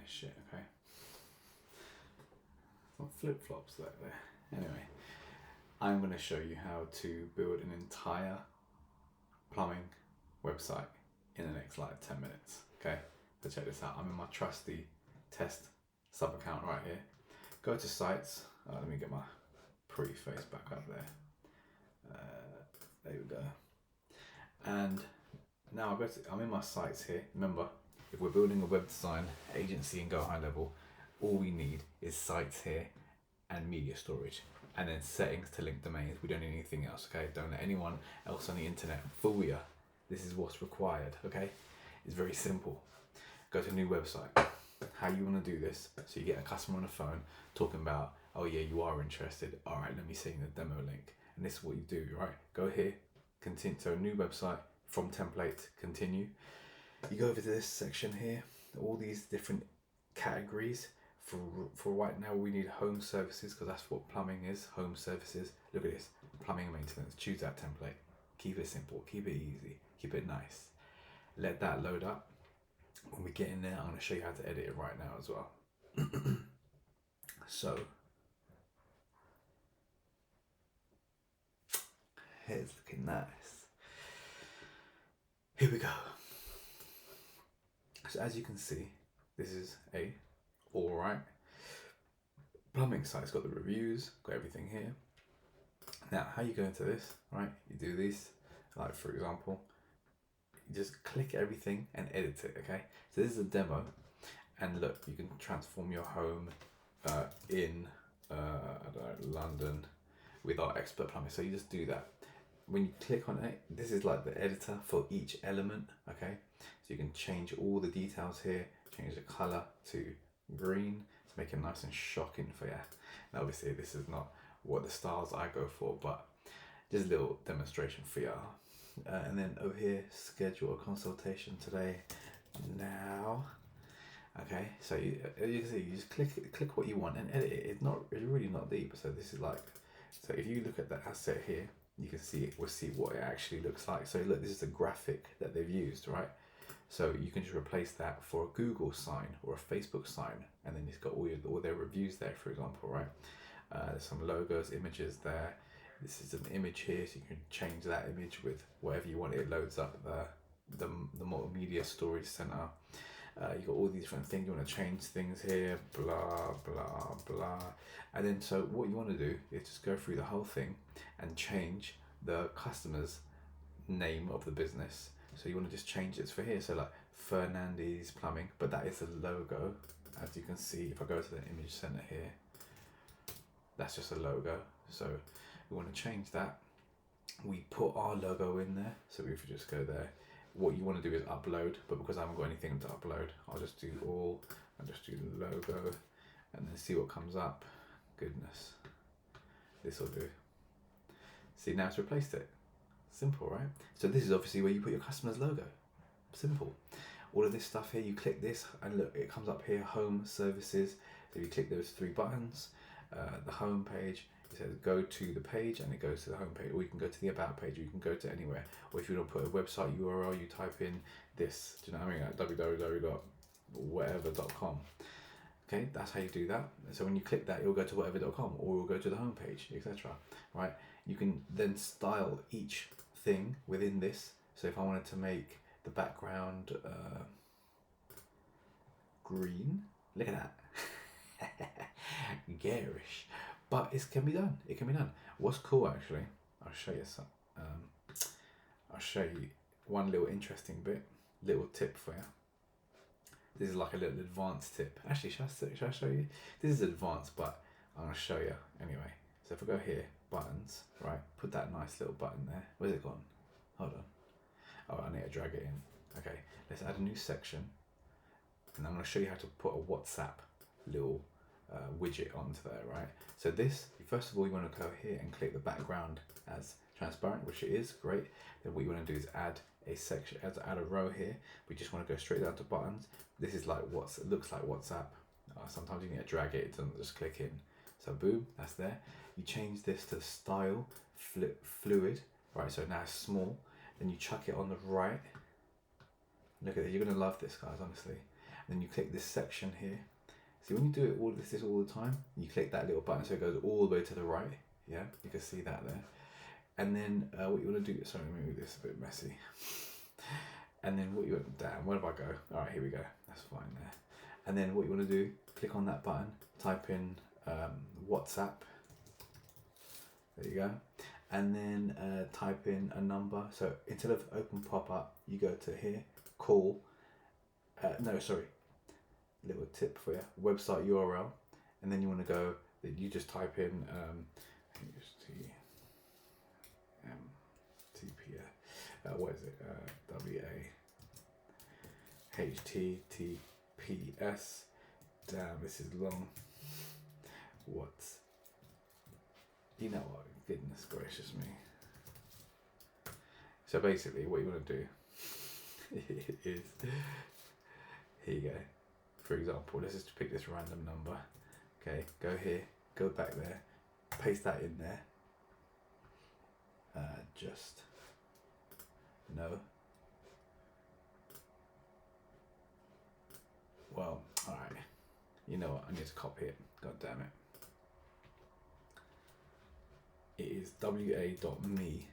shit, okay. Some flip-flops like there. Anyway, I'm going to show you how to build an entire plumbing website in the next like 10 minutes. Okay, so check this out. I'm in my trusty test sub account right here. Go to sites. Let me get my pretty face back up there. There we go. And now I'm in my sites here. Remember, if we're building a web design agency and go high level, all we need is sites here and media storage, and then settings to link domains. We don't need anything else, okay? Don't let anyone else on the internet fool you. This is what's required, okay? It's very simple. Go to a new website. How you want to do this? So you get a customer on the phone talking about, oh yeah, you are interested. All right, let me send you the demo link. And this is what you do, right? Go here, continue. So new website, from template, continue. You go over to this section here, all these different categories. For right now, we need home services, because that's what plumbing is, home services. Look at this, plumbing and maintenance. Choose that template. Keep it simple, keep it easy, keep it nice. Let that load up. When we get in there, I'm going to show you how to edit it right now as well. So, here's looking nice. Here we go. So as you can see, this is a alright plumbing site. It's got the reviews, got everything here. Now, how you go into this, right? You do this, like for example, you just click everything and edit it, okay? So this is a demo, and look, you can transform your home in I don't know, London with our expert plumbing. So you just do that. When you click on it, this is like the editor for each element, okay? So you can change all the details here, change the color to green to make it nice and shocking for you. Now obviously this is not what the styles I go for, but just a little demonstration for you. And then over here, schedule a consultation today, now. Okay, so you can see, you just click what you want and edit it. It's really not deep. So this is like, so if you look at the asset here, you can see we'll see what it actually looks like. So look, this is the graphic that they've used, right? So you can just replace that for a Google sign or a Facebook sign, and then it's got all their reviews there, for example, right? There's some logos, images there. This is an image here, so you can change that image with whatever you want. It loads up the multimedia storage center. You got all these different things. You want to change things here, blah blah blah. And then so what you want to do is just go through the whole thing and change the customer's name of the business. So you want to just change this for here. So like Fernandes Plumbing, but that is a logo. As you can see, if I go to the image center here, that's just a logo. So we want to change that. We put our logo in there. So if we just go there, what you want to do is upload, but because I haven't got anything to upload, I'll just do all, I'll just do logo and then see what comes up. Goodness, this will do. See, now it's replaced it. Simple, right? So this is obviously where you put your customer's logo. Simple. All of this stuff here, you click this and look, it comes up here, home services. So if you click those three buttons, the home page, it says go to the page, and it goes to the home page, or you can go to the about page, or you can go to anywhere. Or if you want to put a website URL, you type in this, do you know what I mean, like www.whatever.com. Okay, that's how you do that. So when you click that, it'll go to whatever.com, or it'll go to the home page, etc. Right? You can then style each thing within this. So if I wanted to make the background green, look at that, garish. But it can be done. It can be done. What's cool, actually, I'll show you some. I'll show you one little interesting bit, little tip for you. This is like a little advanced tip. Actually, should I show you? This is advanced, but I'm gonna show you anyway. So if I go here, buttons, right? Put that nice little button there. Where's it gone? Hold on. Oh, I need to drag it in. Okay, let's add a new section, and I'm gonna show you how to put a WhatsApp little widget onto there, right? So this, first of all, you want to go here and click the background as transparent, which it is, great. Then what you want to do is add a section, add a row here. We just want to go straight down to buttons. This is like it looks like WhatsApp. Sometimes you need to drag it, it doesn't just click in. So boom, that's there. You change this to style fluid, right? So now it's small. Then you chuck it on the right. Look at it, you're gonna love this, guys, honestly. then you click this section here. See, when you do it all this all the time, you click that little button so it goes all the way to the right. Yeah, you can see that there. And then what you want to do, sorry, let me move this a bit messy. And then what you want, damn, where do I go? All right, here we go, that's fine there. And then what you want to do, click on that button, type in WhatsApp, there you go. And then type in a number. So instead of open pop-up, you go to here, call, no, sorry, little tip for you, website URL. And then you want to go, you just type in what is it? HTTPS. Damn, this is long. What? You know what? Goodness gracious me. So basically, what you want to do is, here you go. For example, let's just pick this random number. Okay, go here, go back there, paste that in there. Just no. Well, alright. You know what? I need to copy it. God damn it. It is wa.me.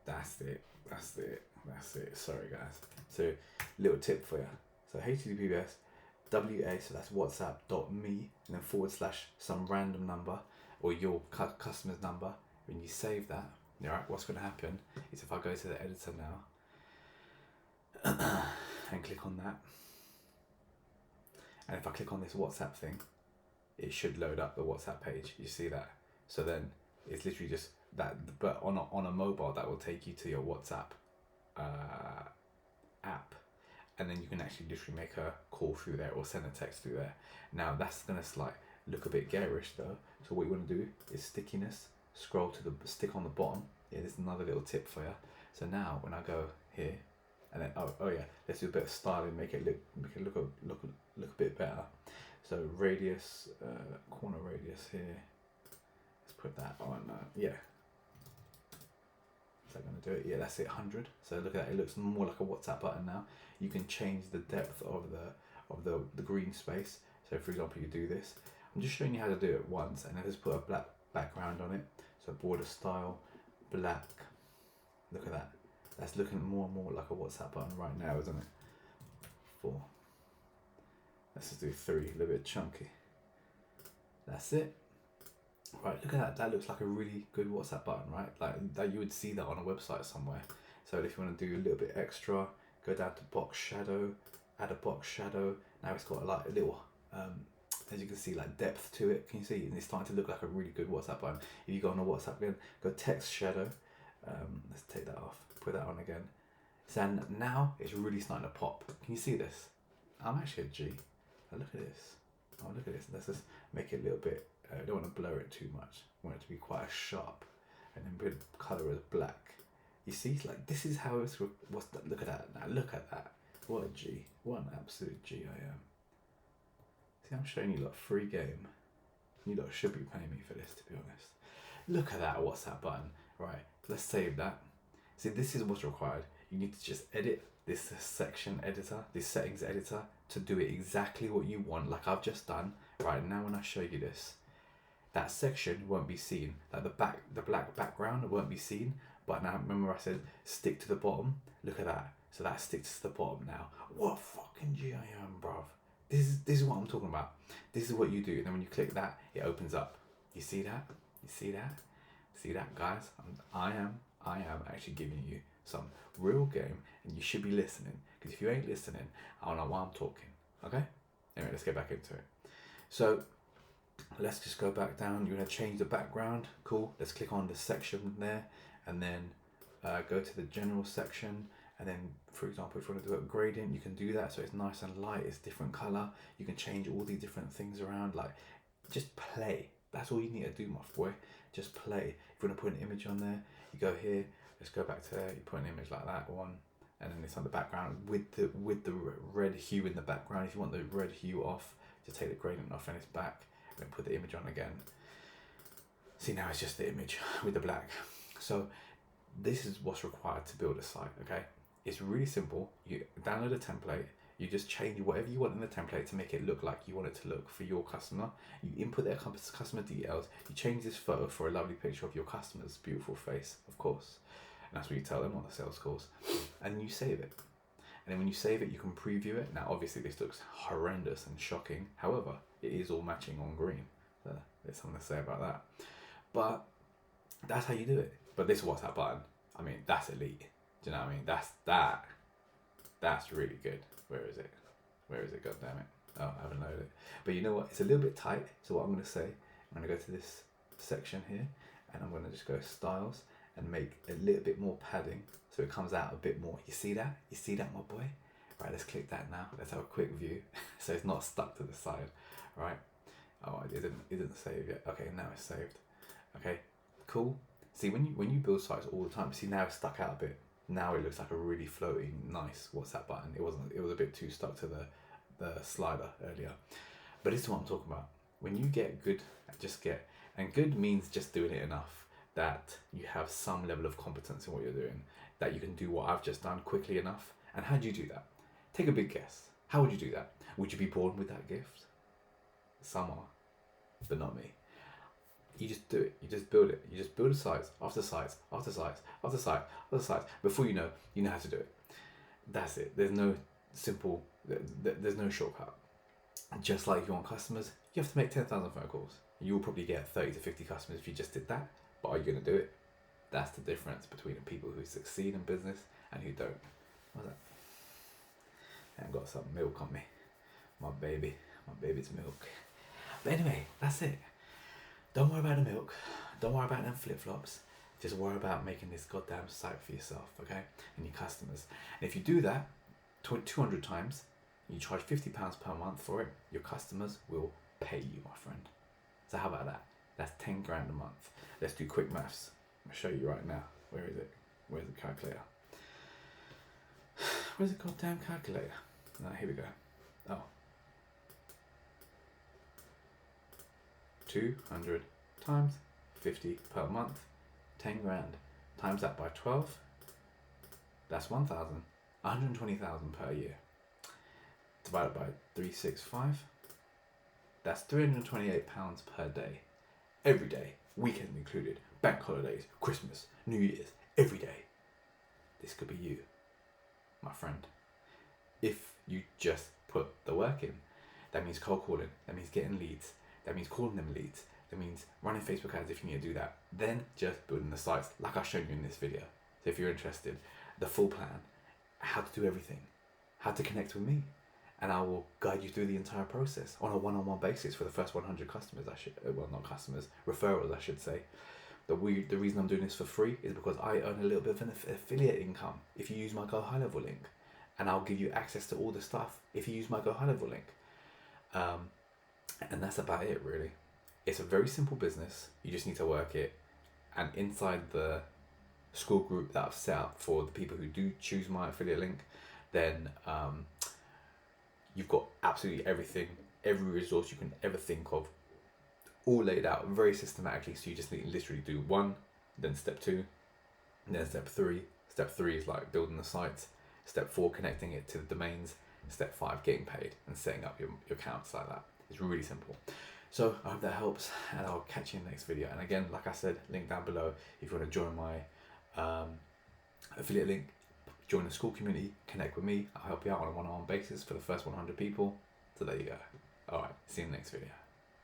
That's it. That's it. That's it. Sorry, guys. So, little tip for you. So, HTTPS WA, so that's WhatsApp.me, and then / some random number or your customer's number. When you save that, alright, what's going to happen is if I go to the editor now and click on that, and if I click on this WhatsApp thing, it should load up the WhatsApp page. You see that? So then it's literally just that, but on a mobile that will take you to your WhatsApp app, and then you can actually literally make a call through there or send a text through there. Now that's gonna look a bit garish though. So what you want to do is stickiness. Scroll to the stick on the bottom. Yeah, this is another little tip for you. So now when I go here, and then oh yeah, let's do a bit of styling, make it look a bit better. So radius, corner radius here. Let's put that on. Yeah. Is that going to do it? Yeah, that's it. 100. So look at that. It looks more like a WhatsApp button now. You can change the depth of the green space. So for example, you do this. I'm just showing you how to do it once, and then just put a black background on it. So border style, black. Look at that. That's looking more and more like a WhatsApp button right now, isn't it? 4. Let's just do 3. A little bit chunky. That's it. Right, look at that. That looks like a really good WhatsApp button, right? Like that, you would see that on a website somewhere. So if you want to do a little bit extra, go down to box shadow, add a box shadow. Now it's got like a little, as you can see, like depth to it. Can you see? And it's starting to look like a really good WhatsApp button. If you go on a WhatsApp again, go text shadow. Let's take that off. Put that on again. So now it's really starting to pop. Can you see this? I'm actually a G. Oh, look at this. Oh, look at this. Let's just make it a little bit. I don't want to blur it too much. I want it to be quite sharp, and then put the color as black. You see, like this is how it's. What's that? Look at that. Now look at that. What a G. What an absolute G I am. See, I'm showing you lot free game. You lot should be paying me for this, to be honest. Look at that WhatsApp button. Right. Let's save that. See, this is what's required. You need to just edit this section editor, this settings editor, to do it exactly what you want, like I've just done. Right now, when I show you this, that section won't be seen. Like the black background won't be seen. But now, remember I said stick to the bottom. Look at that. So that sticks to the bottom now. What a fucking G I am, bruv. This is what I'm talking about. This is what you do. And then when you click that, it opens up. You see that? You see that? See that, guys? I am actually giving you some real game, and you should be listening. Because if you ain't listening, I don't know why I'm talking. Okay? Anyway, let's get back into it. So let's just go back down. You're going to change the background. Cool. Let's click on the section there, and then go to the general section. And then, for example, if you want to do a gradient, you can do that. So it's nice and light. It's different color. You can change all these different things around. Like, just play. That's all you need to do, my boy. Just play. If you want to put an image on there, you go here. Let's go back to there. You put an image like that one, and then it's on the background with the red hue in the background. If you want the red hue off, just take the gradient off and it's back. And then put the image on again. See, now it's just the image with the black. So this is what's required to build a site. Okay, it's really simple. You download a template. You just change whatever you want in the template to make it look like you want it to look for your customer. You input their customer details. You change this photo for a lovely picture of your customer's beautiful face, of course. And that's what you tell them on the sales calls. And you save it. And then when you save it, you can preview it. Now, obviously, this looks horrendous and shocking. However, it is all matching on green. So there's something to say about that. But that's how you do it. But this WhatsApp button, I mean, that's elite. Do you know what I mean? That's really good. Where is it? God damn it. Oh, I haven't loaded it. But you know what? It's a little bit tight. So what I'm going to say, I'm going to go to this section here, and I'm going to just go styles and make a little bit more padding so it comes out a bit more. You see that? You see that, my boy? Right, let's click that now. Let's have a quick view so it's not stuck to the side. Right. Oh, it didn't save yet. Okay, now it's saved. Okay, cool. See, when you build sites all the time, see now it's stuck out a bit. Now it looks like a really floating, nice WhatsApp button. It was a bit too stuck to the slider earlier. But this is what I'm talking about. When you get good, and good means just doing it enough that you have some level of competence in what you're doing, that you can do what I've just done quickly enough. And how do you do that? Take a big guess. How would you do that? Would you be born with that gift? Some are, but not me. You just do it. You just build it. You just build sites after sites after sites after sites after sites. Before you know how to do it. That's it. There's no simple. There's no shortcut. Just like you want customers, you have to make 10,000 phone calls. You'll probably get 30 to 50 customers if you just did that. But are you going to do it? That's the difference between the people who succeed in business and who don't. What's that? I've got some milk on me. My baby's milk. But anyway, that's it. Don't worry about the milk. Don't worry about them flip-flops. Just worry about making this goddamn site for yourself, okay? And your customers. And if you do that 200 times, you charge £50 per month for it, your customers will pay you, my friend. So how about that? That's 10 grand a month. Let's do quick maths. I'll show you right now. Where is it? Where's the calculator? Where's the goddamn calculator? No, here we go. Oh. 200 times 50 per month, 10 grand. Times that by 12, that's 120,000 per year. Divided by 365, that's £328 per day. Every day, weekend included, bank holidays, Christmas, New Year's, every day. This could be you, my friend. If you just put the work in. That means cold calling, that means getting leads, that means calling them leads, that means running Facebook ads if you need to do that. Then just building the sites like I've shown you in this video. So if you're interested, the full plan, how to do everything, how to connect with me. And I will guide you through the entire process on a one-on-one basis for the first 100 customers, not customers, referrals I should say. The reason I'm doing this for free is because I earn a little bit of an affiliate income if you use my Go High Level link. And I'll give you access to all the stuff if you use my Go High Level link. And that's about it really. It's a very simple business. You just need to work it. And inside the Skool Group that I've set up for the people who do choose my affiliate link, then you've got absolutely everything, every resource you can ever think of, all laid out very systematically. So you just need to literally do one, then step 2, and then step 3. Step 3 is like building the sites. Step 4, connecting it to the domains. Step 5, getting paid and setting up your accounts like that. It's really simple. So I hope that helps, and I'll catch you in the next video. And again, like I said, link down below if you want to join my affiliate link, join the Skool community, connect with me. I'll help you out on a one-on-one basis for the first 100 people. So there you go. All right, see you in the next video.